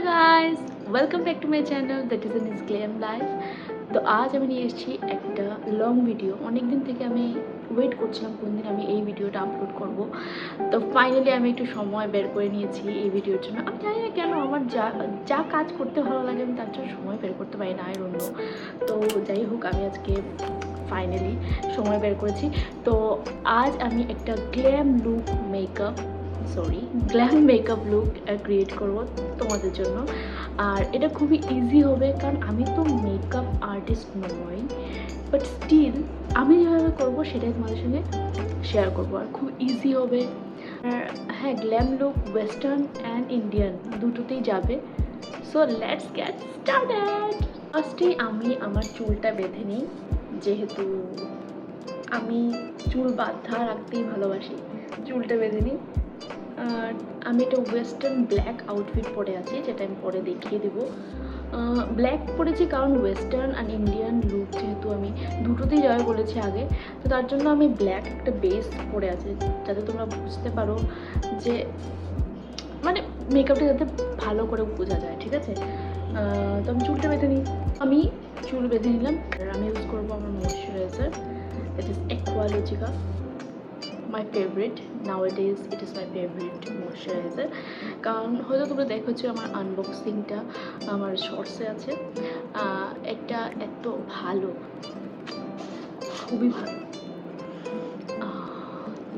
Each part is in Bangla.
Guys, welcome back to my channel that is an glam life. তো আজ আমি নিয়ে এসেছি একটা লং ভিডিও। অনেক দিন থেকে আমি ওয়েট করছিলাম কোন দিন আমি এই ভিডিওটা আপলোড করব। তো ফাইনালি আমি একটু সময় বের করে নিয়েছি এই ভিডিওর জন্য। আমি জানি না কেন আমার যা যা কাজ করতে ভালো লাগে আমি তার জন্য সময় বের করতে পারি না, আই ডোন্ট নো। তো যাই হোক, আমি আজকে ফাইনালি সময় বের করেছি। তো আজ আমি একটা গ্ল্যাম মেকআপ লুক ক্রিয়েট করব তোমাদের জন্য। আর এটা খুবই ইজি হবে, কারণ আমি তো মেকআপ আর্টিস্ট নই, বাট স্টিল আমি যেভাবে করবো সেটাই তোমাদের সঙ্গে শেয়ার করবো। আর খুব ইজি হবে। আর হ্যাঁ, glam look western and Indian দুটোতেই যাবে। So let's get started. ফার্স্টেই আমি আমার চুলটা বেঁধে নিই, যেহেতু আমি চুল বাঁধা রাখতেই ভালোবাসি। চুলটা বেঁধে নিই। আর আমি একটা ওয়েস্টার্ন ব্ল্যাক আউটফিট পরে আছি, যেটা আমি পরে দেখিয়ে দেবো। ব্ল্যাক পরেছি কারণ ওয়েস্টার্ন আর ইন্ডিয়ান লুক যেহেতু আমি দুটোতেই যাওয়া বলেছি আগে, তো তার জন্য আমি ব্ল্যাক একটা বেস পরে আছি, যাতে তোমরা বুঝতে পারো যে মানে মেকআপটা যাতে ভালো করে বোঝা যায়, ঠিক আছে? তো আমি চুলটা বেঁধে নিই। আমি চুল বেঁধে নিলাম। আর আমি ইউজ করবো আমার moisturiser, that is Aqualogica, my favourite nowadays. It is my favourite moisturiser. কারণ হয়তো তোমরা দেখেছো আমার আনবক্সিংটা আমার শর্টসে আছে। এটা এত ভালো, খুবই ভালো।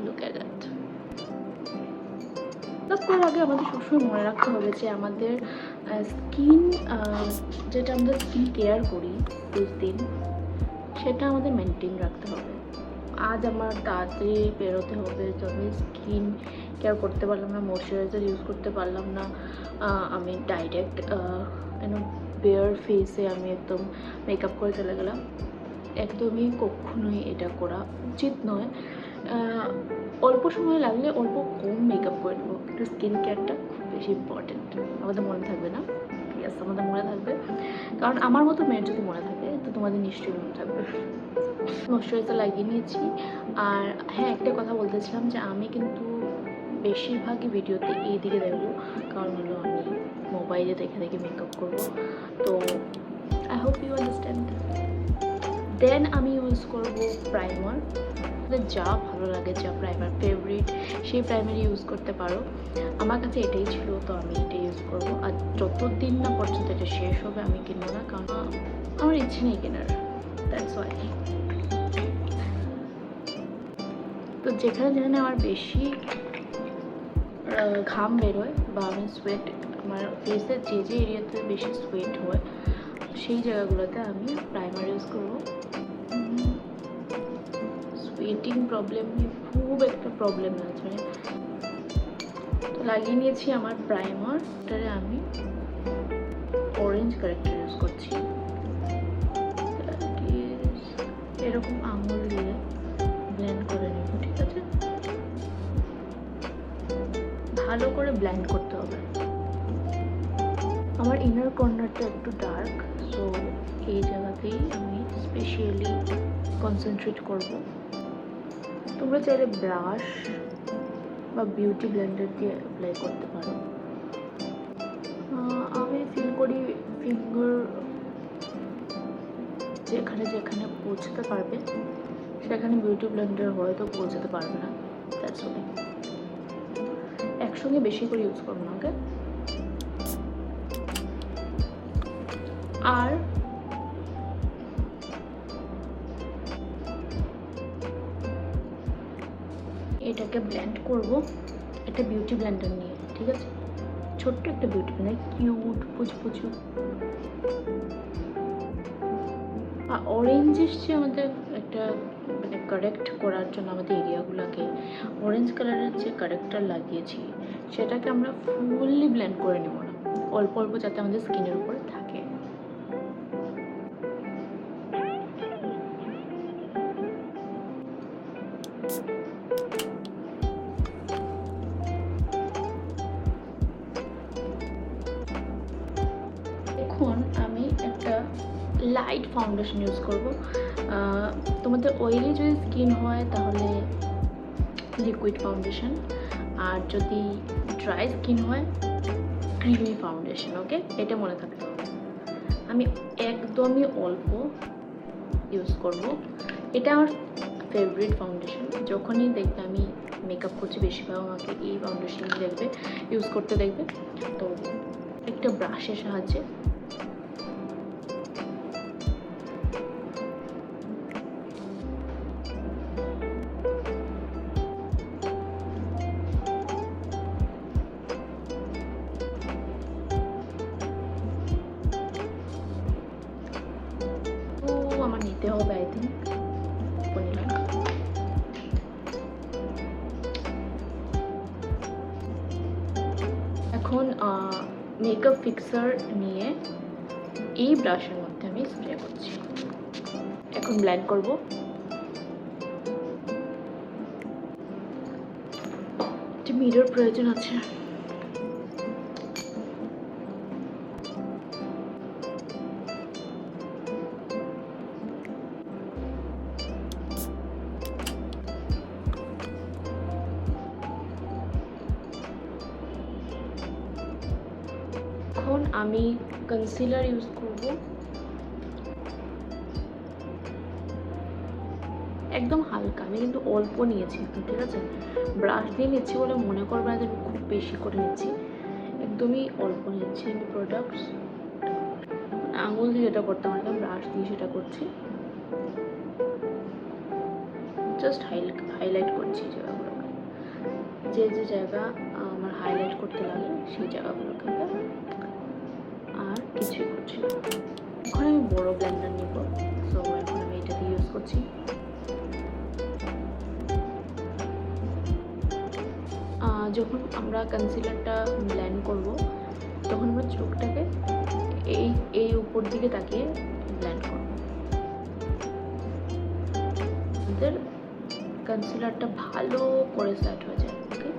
Look at that. তার আগে আমাদের সবসময় মনে রাখতে হবে যে আমাদের স্কিন, যেটা আমরা স্কিন কেয়ার করি প্রতিদিন, সেটা আমাদের মেনটেন রাখতে হবে। আজ আমার তাড়াতাড়ি বেরোতে হবে, তো আমি স্কিন কেয়ার করতে পারলাম না, ময়শ্চারাইজার ইউজ করতে পারলাম না। আমি ডাইরেক্ট বেয়ার ফেসে আমি একদম মেকআপ করে চলে গেলাম। একদমই কখনোই এটা করা উচিত নয়। অল্প সময় লাগলে অল্প কম মেকআপ করে নেবো, কিন্তু স্কিন কেয়ারটা খুব বেশি ইম্পর্টেন্ট। আমাদের মনে থাকবে না? ইয়েস, আমাদের মনে থাকবে, কারণ আমার মতো মেয়ের যদি মনে থাকে তো তোমাদের নিশ্চয়ই মনে থাকবে। ময়শ্চারাইজার লাগিয়ে নিয়েছি। আর হ্যাঁ, একটা কথা বলতেছিলাম যে আমি কিন্তু বেশিরভাগই ভিডিওতে এই দিকে দেখবো, কারণ হলো আমি মোবাইলে দেখে দেখে মেকআপ করবো। তো আই হোপ ইউ আন্ডারস্ট্যান্ড। দেন আমি ইউজ করবো প্রাইমার। যা ভালো লাগে, যা প্রাইমার ফেভারিট সেই প্রাইমার ইউজ করতে পারো। আমার কাছে এটাই ছিল, তো আমি এটাই ইউজ করবো। আর যতদিন না পর্যন্ত এটা শেষ হবে আমি কিনবো না, কারণ আমার ইচ্ছে নেই কেনার, দ্যাটস ওয়াই। তো যেখানে যেখানে আমার বেশি ঘাম বেরোয় বা আমি সোয়েট, আমার ফেসের যে যে এরিয়াতে বেশি সোয়েট হয় সেই জায়গাগুলোতে আমি প্রাইমার ইউজ করবো। সোয়েটিং প্রবলেম নিয়ে খুব একটা প্রবলেম আছে। তো লাগিয়ে নিয়েছি আমার প্রাইমার। এটারে আমি অরেঞ্জ কারেক্টার ইউজ করছি। এরকম আঙুল দিয়ে ব্লেন্ড করে নেব, ঠিক আছে? ভালো করে ব্লেন্ড করতে হবে। আমার ইনার কর্নারটা একটু ডার্ক, সো এই জায়গাতেই আমি স্পেশালি কনসেন্ট্রেট করব। তোমরা চাইলে ব্রাশ বা বিউটি ব্লেন্ডার দিয়ে অ্যাপ্লাই করতে পারো। আমি ফিল করি ফিঙ্গার যেখানে যেখানে পৌঁছতে পারবে সেখানে বিউটি ব্লেন্ডার হয়তো পৌঁছাতে পারবে না, দ্যাটস ওকে। একসঙ্গে বেশি করে ইউজ করবো না, ওকে? আর এটাকে ব্লেন্ড করব একটা বিউটি ব্লেন্ডার নিয়ে, ঠিক আছে? ছোট্ট একটা বিউটি ব্লেন্ডার, কিউট পুচপুচু। আর অরেঞ্জ এসছে আমাদের একটা মানে কারেক্ট করার জন্য আমাদের এরিয়াগুলোকে। অরেঞ্জ কালারের যে কারেক্টার লাগিয়েছি সেটাকে আমরা ফুললি ব্লেন্ড করে নেব না, অল্প অল্প, যাতে আমাদের স্কিনের উপরে থাকে। এখন আমি একটা লাইট ফাউন্ডেশন ইউজ করব। তোমাদের অয়েলি যদি স্কিন হয় তাহলে লিকুইড ফাউন্ডেশন, আর যদি ড্রাই স্কিন হয় ক্রিমি ফাউন্ডেশন, ওকে? এটা মনে থাকতে হবে। আমি একদমই অল্প ইউজ করব। এটা আমার ফেভারিট ফাউন্ডেশন। যখনই দেখবে আমি মেকআপ করছি বেশিরভাগ আমাকে এই ফাউন্ডেশন দেখবে ইউজ করতে দেখবে। তো একটা ব্রাশের সাহায্যে আমার নিতে হবে আই থিঙ্ক। এখন মেকআপ ফিক্সার নিয়ে এই ব্রাশের মধ্যে আমি স্প্রে করছি। এখন ব্লেন্ড করব। একটি মিরর প্রয়োজন আছে। এখন আমি কনসিলার ইউজ করব। একদম হালকা, আমি কিন্তু অল্প নিয়েছি, ঠিক আছে? ব্রাশ দিয়ে নিচ্ছি বলে মনে করবে না যে আমি খুব বেশি করে নিচ্ছি, একদমই অল্প নিচ্ছি আমি প্রোডাক্টস। আঙুল দিয়ে যেটা করতে পারতাম, ব্রাশ দিয়ে সেটা করছি। জাস্ট হাইলাইট করছি জায়গাগুলোকে, যে যে জায়গা আমার হাইলাইট করতে লাগে সেই জায়গাগুলোকে, আর কিছুই করছি না। এখন আমি বড় ব্লেন্ডার নিব, সো এখন আমি এটা দিয়ে ইউজ করছি। যখন আমরা কনসিলারটা ব্লেন্ড করব তখন আমরা চোখটাকে এই উপর দিকে তাকিয়ে ব্লেন্ড করব। আমাদের কনসিলারটা ভালো করে সেট হয়ে যায়, ওকে?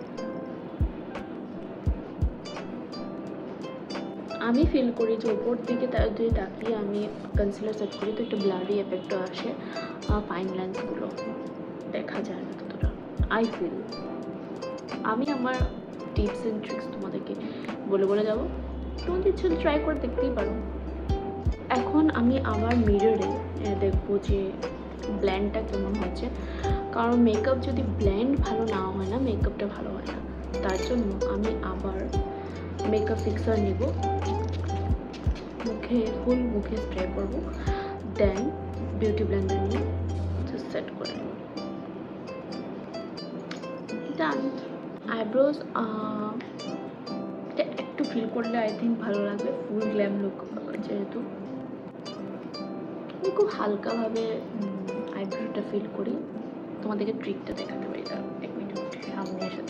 আমি ফিল করি যে উপর দিকে যদি তাকিয়ে আমি কনসিলার সেট করি তো একটা ব্লারি এফেক্টও আসে, ফাইন লাইন্সগুলো দেখা যায় না ততটা, আই ফিল। আমি আমার টিপস অ্যান্ড ট্রিক্স তোমাদেরকে বলে যাব, তোমাদের ইচ্ছে ট্রাই করে দেখতেই পারো। এখন আমি আবার মিররে দেখবো যে ব্লেন্ডটা কেমন হয়েছে, কারণ মেকআপ যদি ব্লেন্ড ভালো না হয় না, মেকআপটা ভালো হয় না। তার জন্য আমি আবার মেকআপ ফিক্সার নিব, ফুল মুখে স্প্রে করব, দেন বিউটি ব্লেন্ডার নিয়ে সেট করে নেব। ডান। আইব্রোজ এটা একটু ফিল করলে আই থিঙ্ক ভালো লাগবে, ফুল গ্ল্যাম লুক যেহেতু। আমি খুব হালকাভাবে আইব্রোটা ফিল করি, তোমাদেরকে ট্রিকটা দেখাতে পারি। তার এক মিনিট সামনে এসে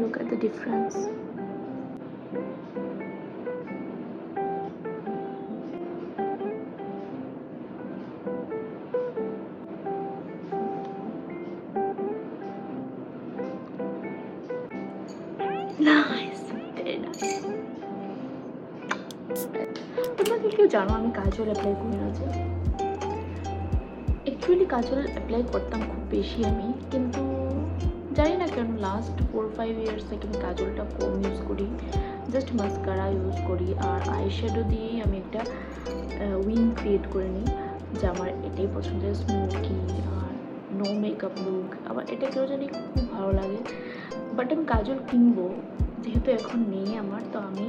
look at the difference. Nice, very nice. তোমরা কি কেউ জানো আমি কাজল অ্যাপ্লাই করি না? যে অ্যাকচুয়ালি কাজল অ্যাপ্লাই করতাম খুব বেশি আমি, কিন্তু জানি না কেন লাস্ট 4-5 ইয়ার্স থেকে আমি কাজলটা কম ইউজ করি, জাস্ট মাস্কারা ইউজ করি। আর আইশ্যাডো দিয়েই আমি একটা উইং ক্রিয়েট করে নিই, যে আমার এটাই পছন্দের, স্মোকি আর নো মেকআপ লুক। আবার এটা কেউ জানি খুব ভালো লাগে, বাট আমি কাজল কিনবো যেহেতু এখন নেই আমার, তো আমি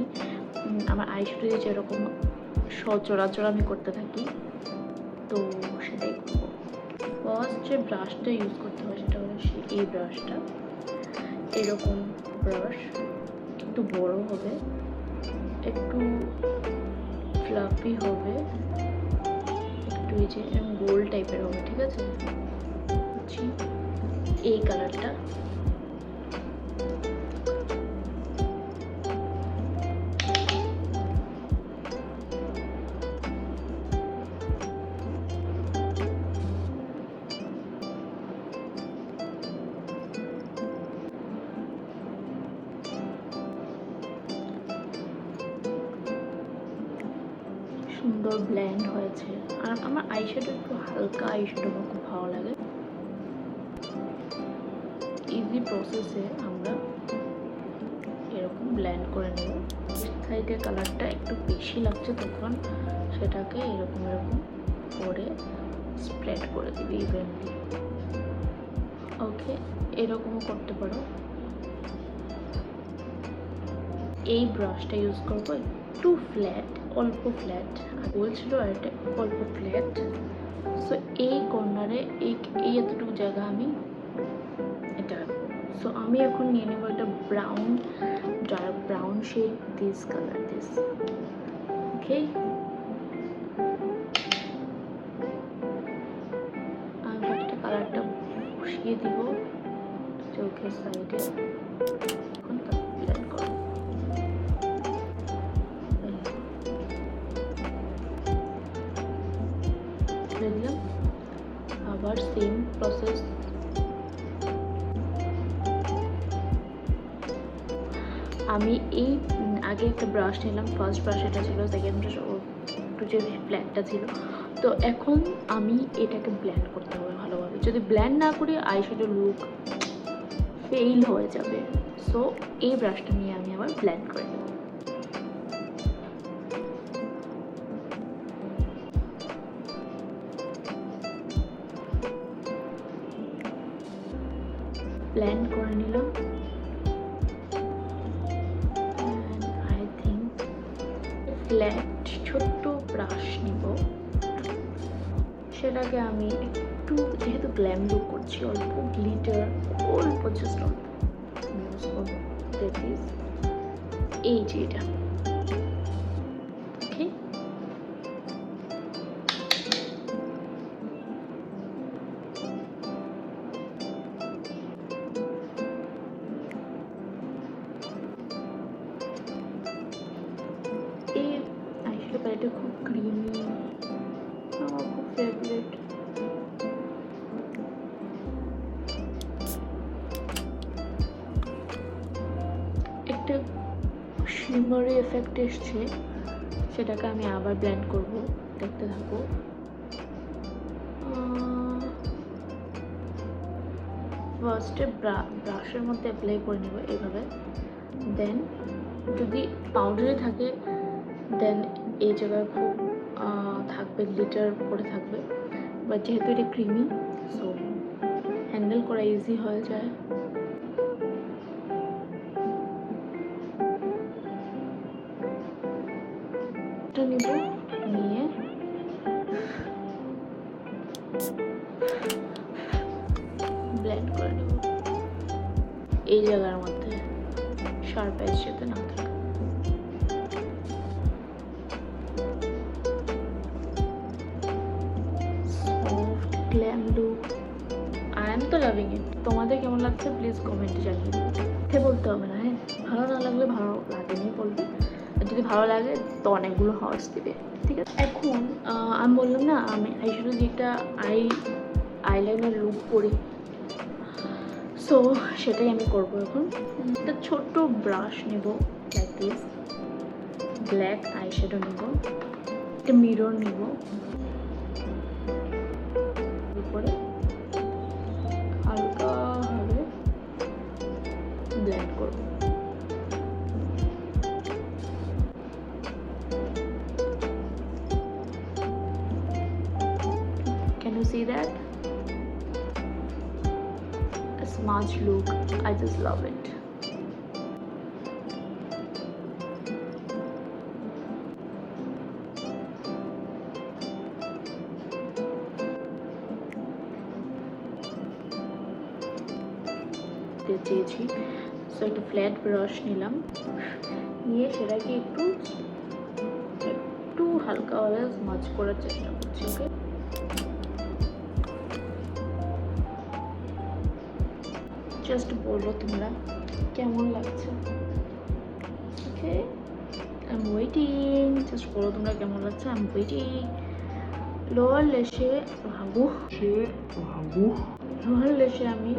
আমার আইশ্যাডো দিয়ে যেরকম সচরাচর আমি করতে থাকি তো সেটাই করবো। ফার্স্ট যে ব্রাশটা ইউজ করতে হয় সেটা হলো এই ব্রাশটা, এরকম ব্রাশ, একটু বড় হবে, একটু ফ্লাফি হবে, একটু এই যে গোল টাইপের হবে, ঠিক আছে? এই কালারটা সুন্দর ব্লেন্ড হয়েছে। আর আমার আইশ্যাডো একটু হালকা আইশ্যাডো আমার খুব ভালো লাগে। ইজি প্রসেসে আমরা এরকম ব্লেন্ড করে নেব। সাইডের কালারটা একটু বেশি লাগছে তখন সেটাকে এরকম করে স্প্রেড করে দিবি ইভেনলি। ওকে, এরকমও করতে পারো। এই ব্রাশটা ইউজ করবো একটু ফ্ল্যাট, অল্প ফ্ল্যাট, আর বলছিল এটা অল্প ফ্ল্যাট। সো এই কর্নারে এই এতটুকু জায়গা আমি এটা রাখবো। সো আমি এখন নিয়ে নেবো একটা brown, dark brown shade, this colour, this. Okay, আমি একটা কালারটা বসিয়ে দিব চোখের সাইডে। এখন তাকে ব্লেন্ড করবো। দিলাম, আবার সেম প্রসেস। আমি এই আগে একটা ব্রাশ নিলাম, ফার্স্ট ব্রাশ এটা ছিল, সেকেন্ড ব্রাশ একটু যে ব্ল্যাকটা ছিল। তো এখন আমি এটাকে ব্লেন্ড করতে হবে ভালোভাবে। যদি ব্লেন্ড না করি আইশ্যাডো লুক ফেইল হয়ে যাবে। সো এই ব্রাশটা নিয়ে আমি আবার ব্লেন্ড করে নেব। ব্লেন্ড করে নিলাম। আই থিঙ্ক ফ্ল্যাট ছোট্ট ব্রাশ নিব, সেটাকে আমি একটু, যেহেতু গ্ল্যাম লুক করছি, অল্প গ্লিটার, অল্প জাস্ট অল্প ইউজ করবো। দ্যাট ইজ এই যে এটা। ওকে, এই আইশ্যাডো প্যালেটটা খুব ক্রিমি, আমার খুব ফেভারিট। একটা শিমারি এফেক্ট এসছে, সেটাকে আমি আবার ব্লেন্ড করব, দেখতে থাকো। ফার্স্টে ব্রাশের মধ্যে অ্যাপ্লাই করে নেব এইভাবে। দেন যদি পাউডারে থাকে দেন এই জায়গায় খুব থাকবে, গ্লিটার পরে থাকবে। বাট যেহেতু এটা ক্রিমি, সো হ্যান্ডেল করা ইজি হয়ে যায়। এটা নিব, নিয়ে ব্লেন্ড করে নেব এই জায়গার মধ্যে, শার্প এজ যাতে না থাকে। Soft glam look, I am তো লাভিং ইট। তোমাদের কেমন লাগছে প্লিজ কমেন্টে জানিয়ে দিতে বলতে হবে না, হ্যাঁ। ভালো না লাগলে ভালো লাগেনি বলবে, আর যদি ভালো লাগে তো অনেকগুলো হার্টস দিবে, ঠিক আছে। এখন আমি বললাম না, আমি আইশ্যাডো যেটা আইলাইনার লুক করি, সো সেটাই আমি করবো এখন। একটা ছোট্ট ব্রাশ নেব, লাইক দিস, ব্ল্যাক আইশ্যাডো নেব, একটা মিরর নেব, উপরে হালকাভাবে ব্লেন্ড করব। Can you see that? A smudge look. I just love it. চেয়েছি, সো একটা ফ্ল্যাট ব্রাশ নিলাম, নিয়ে সেটাকে একটু হালকাভাবে স্মাচ করার চেষ্টা করছি। ওকে, জাস্ট বলবো তোমরা কেমন লাগছে। ওকে, আই এম ওয়েটিং, জাস্ট বলো তোমরা কেমন লাগছে। I am waiting. লোয়ার লেশে আমি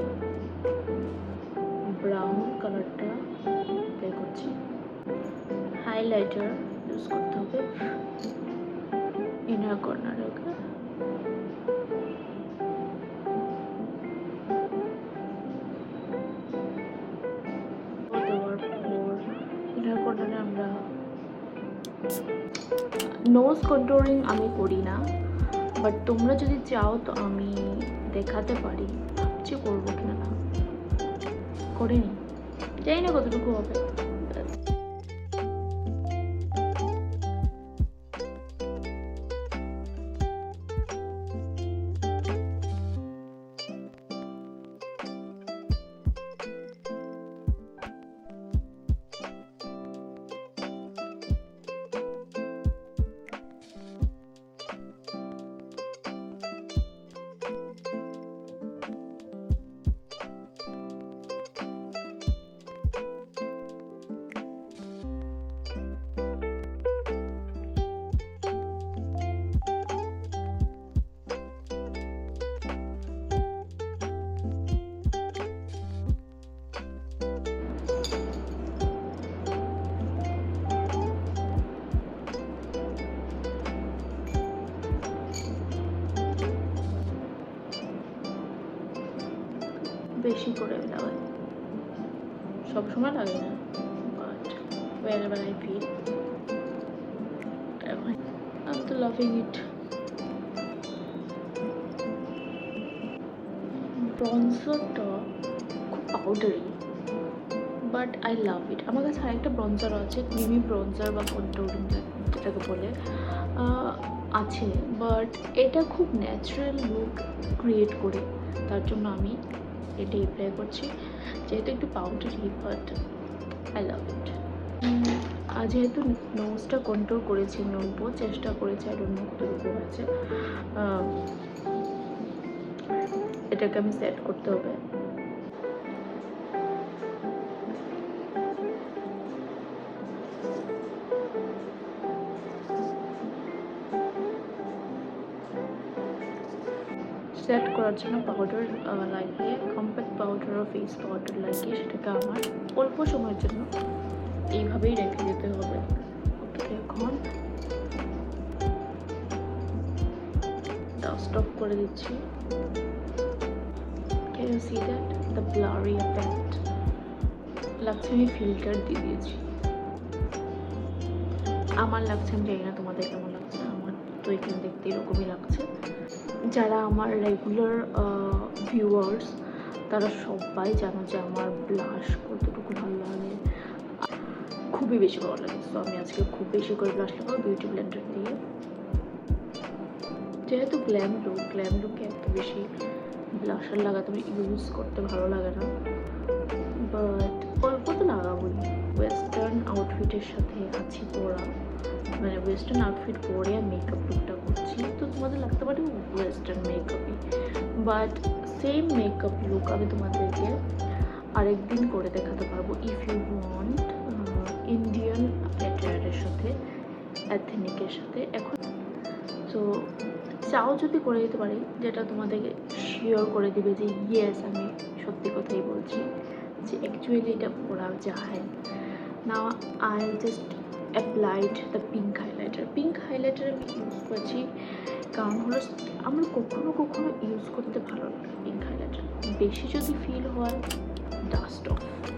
ব্রাউন কালারটা অ্যাপ্লাই করছি। হাইলাইটার ইউজ করতে হবে। ইনার কর্নারে। ওকে, দেওয়ার পর ইনার কর্নারে আমরা নোজ কন্ট্রোলিং আমি করি না, বাট তোমরা যদি চাও তো আমি দেখাতে পারি। ভাবছি করবো কিনা, না করিনি, জানি না কতটুকু হবে। বেশি করে লাগাই, সবসময় লাগে না, but whenever I feel I'm তো loving it. ব্রঞ্জারটা খুব পাউডারি, বাট আই লাভ ইট। আমার কাছে আরেকটা ব্রঞ্জার আছে, ক্রিমি ব্রঞ্জার বা কন্ট্রোলিং যেটাকে বলে, আছে, বাট এটা খুব ন্যাচারাল লুক ক্রিয়েট করে, তার জন্য আমি এটা অ্যাপ্লাই করছি, যেহেতু একটু পাউডারি, বাট আই লাভ ইট। আর যেহেতু নোজটা কন্ট্রোল করেছি, নড়বো চেষ্টা করেছি, আর অন্য কতটুকু আছে, এটাকে আমি সেট করতে হবে। সেট করার জন্য পাউডার লাগিয়ে, কম্প্যাক্ট পাউডার ও ফেস পাউডার লাগিয়ে সেটাকে আমার অল্প সময়ের জন্য এইভাবেই রেখে দিতে হবে। ওকে, এখন ডাস্ট অফ করে দিচ্ছি। Can you see that? The blurry effect. লাগছে আমি ফিল্টার দিয়ে দিয়েছি। আমার লাগছে, আমি জানি না তোমাদের কেমন লাগছে, আমার তো এখানে দেখতে এরকমই লাগছে। যারা আমার রেগুলার ভিউয়ার্স তারা সবাই জানো যে আমার ব্লাশ কতটুকু ভালো লাগে, খুবই বেশি ভালো লাগে। তো আমি আজকে খুব বেশি করে ব্লাশ লাগাবো বিউটি ব্লেন্ডার দিয়ে। যেহেতু গ্ল্যাম লুকে এত বেশি ব্লাশার লাগাতে আমি ইউজ করতে ভালো লাগে না, বাট অল্প তো লাগাবোই। ওয়েস্টার্ন আউটফিটের সাথে আছি পরা, মানে ওয়েস্টার্ন আউটফিট পরে মেকআপ লুকটা করছি, তো তোমাদের লাগতে পারে ওয়েস্টার্ন মেকআপই, বাট সেম মেকআপ লুক আমি তোমাদেরকে আরেকদিন করে দেখাতে পারবো ইফ ইউ ওয়ান্ট, ইন্ডিয়ান অ্যাটায়ারের সাথে, অ্যাথেনিকের সাথে। এখন তো চাও যদি করে দিতে পারি, যেটা তোমাদেরকে শিওর করে দিবে যে ইয়েস আমি সত্যি কথাই বলছি, যে অ্যাকচুয়ালি এটা করা যায় না। I just applied the pink highlighter. Pink highlighter আমি ইউজ করছি কারণ হলো আমার কখনো কখনো ইউজ করতে ভালো লাগে পিঙ্ক হাইলাইটার। বেশি যদি ফিল হয়,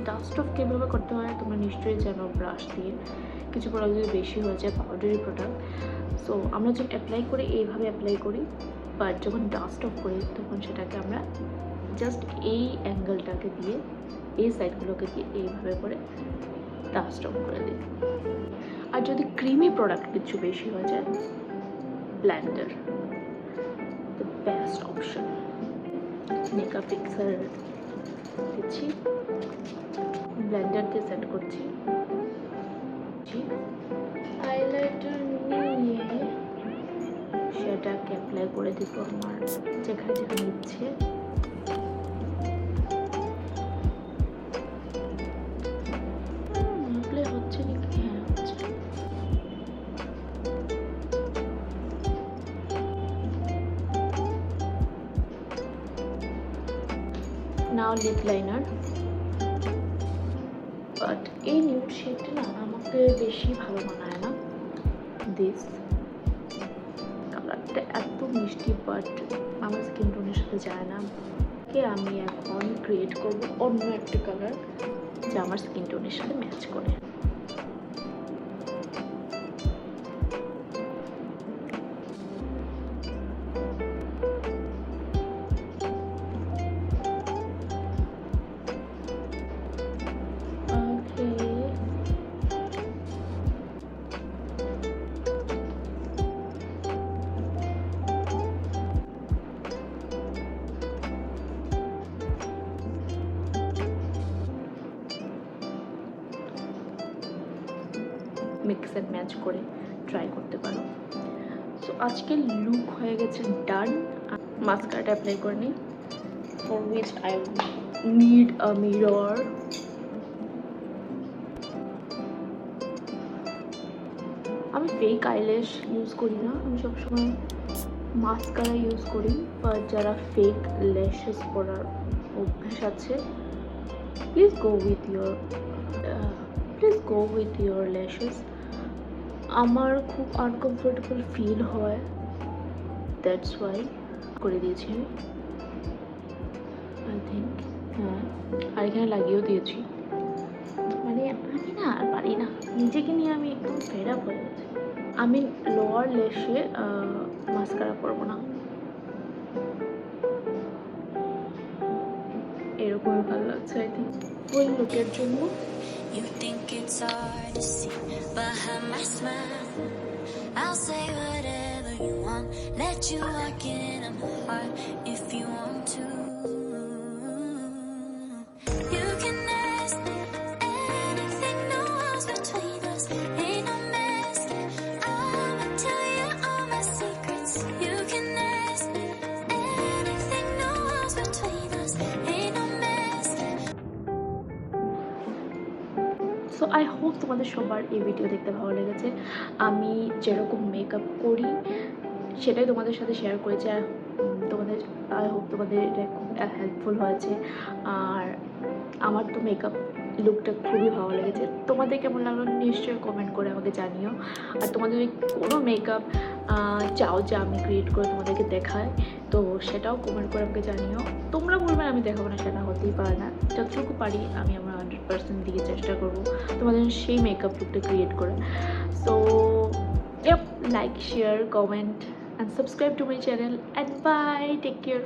ডাস্ট অফ কীভাবে করতে হয় তোমরা নিশ্চয়ই জানো, ব্রাশ দিয়ে। কিছু প্রোডাক্ট যদি বেশি হয়ে যায়, পাউডারি প্রোডাক্ট, সো আমরা যখন অ্যাপ্লাই করি এইভাবে অ্যাপ্লাই করি, বাট যখন ডাস্ট অফ করি তখন সেটাকে আমরা জাস্ট এই অ্যাঙ্গেলটাকে দিয়ে, এই সাইডগুলোকে দিয়ে এইভাবে করে ডাস্ট অফ করে দিই। আর যদি ক্রিমি প্রোডাক্ট কিছু বেশি হয়ে যায়, Blender the best option. Makeup fixer দিচ্ছি, ব্লেন্ডার দিয়ে সেট করছি, হাইলাইটার নিয়ে সেটাকে অ্যাপ্লাই করে দিব আমার যেখানে যেখানে ইচ্ছে। অ্যাপ্লাই হচ্ছে নাকি? হ্যাঁ, হচ্ছে। নাও লিপ লাইনার, বাট এই নিউড শেডটা না আমাকে বেশি ভালো মানায় না। দিস এটা এত মিষ্টি বাট আমার স্কিন টোনের সাথে যায় না। আমি এখন ক্রিয়েট করব অন্য একটা কালার যা আমার স্কিন টোনের সাথে ম্যাচ করে। মিক্স অ্যান্ড ম্যাচ করে ট্রাই করতে পারো। সো আজকের লুক হয়ে গেছে ডান। মাস্কারাটা অ্যাপ্লাই করে নিই, for which I need a mirror. আমি ফেক আইল্যাশ ইউজ করি না, আমি সবসময় মাস্কারা ইউজ করি। বাট যারা ফেক ল্যাশেস পরার অভ্যাস আছে, please go with your lashes. আমার খুব আনকমফোর্টেবল ফিল হয়, দ্যাটস ওয়াই করে দিয়েছি আমি, আই থিঙ্ক। হ্যাঁ, আর এখানে লাগিয়েও দিয়েছি। মানে আমি না আর পারি না, নিজেকে নিয়ে আমি একদম ফেড আপ হয়ে গেছি। আমি লোয়ার ল্যাশে মাস্কারা পরবো না, এরকমই ভালো লাগছে আই থিঙ্ক ফুল লুকের জন্য। You think it's hard to see behind my smile. I'll say whatever you want, let you walk in my heart if you want to. You can ask me anything, no walls between us, ain't no mask. I'ma tell you all my secrets. You can ask me anything, no walls between us, ain't no mask. So I hope তোমাদের সবার এই ভিডিও দেখতে ভালো লেগেছে। আমি যেরকম মেকআপ করি সেটাই তোমাদের সাথে শেয়ার করেছি, আর তোমাদের আই হোপ তোমাদের এটা খুব হেল্পফুল হয়েছে। আর আমার তো মেকআপ লুকটা খুবই ভালো লেগেছে। তোমাদের কেমন লাগলো নিশ্চয়ই কমেন্ট করে আমাকে জানিও। আর তোমাদের যদি কোনো মেকআপ চাও যে আমি ক্রিয়েট করে তোমাদেরকে দেখাই, তো সেটাও কমেন্ট করে আমাকে জানিও। তোমরা বলবে আমি দেখাবো না, সেটা হতেই পারে না। যতটুকু পারি আমি আমার 100% দিকে চেষ্টা করবো তোমাদের সেই মেকআপ লুকটা ক্রিয়েট করে। So like, share, comment and subscribe to my channel, and bye, take care.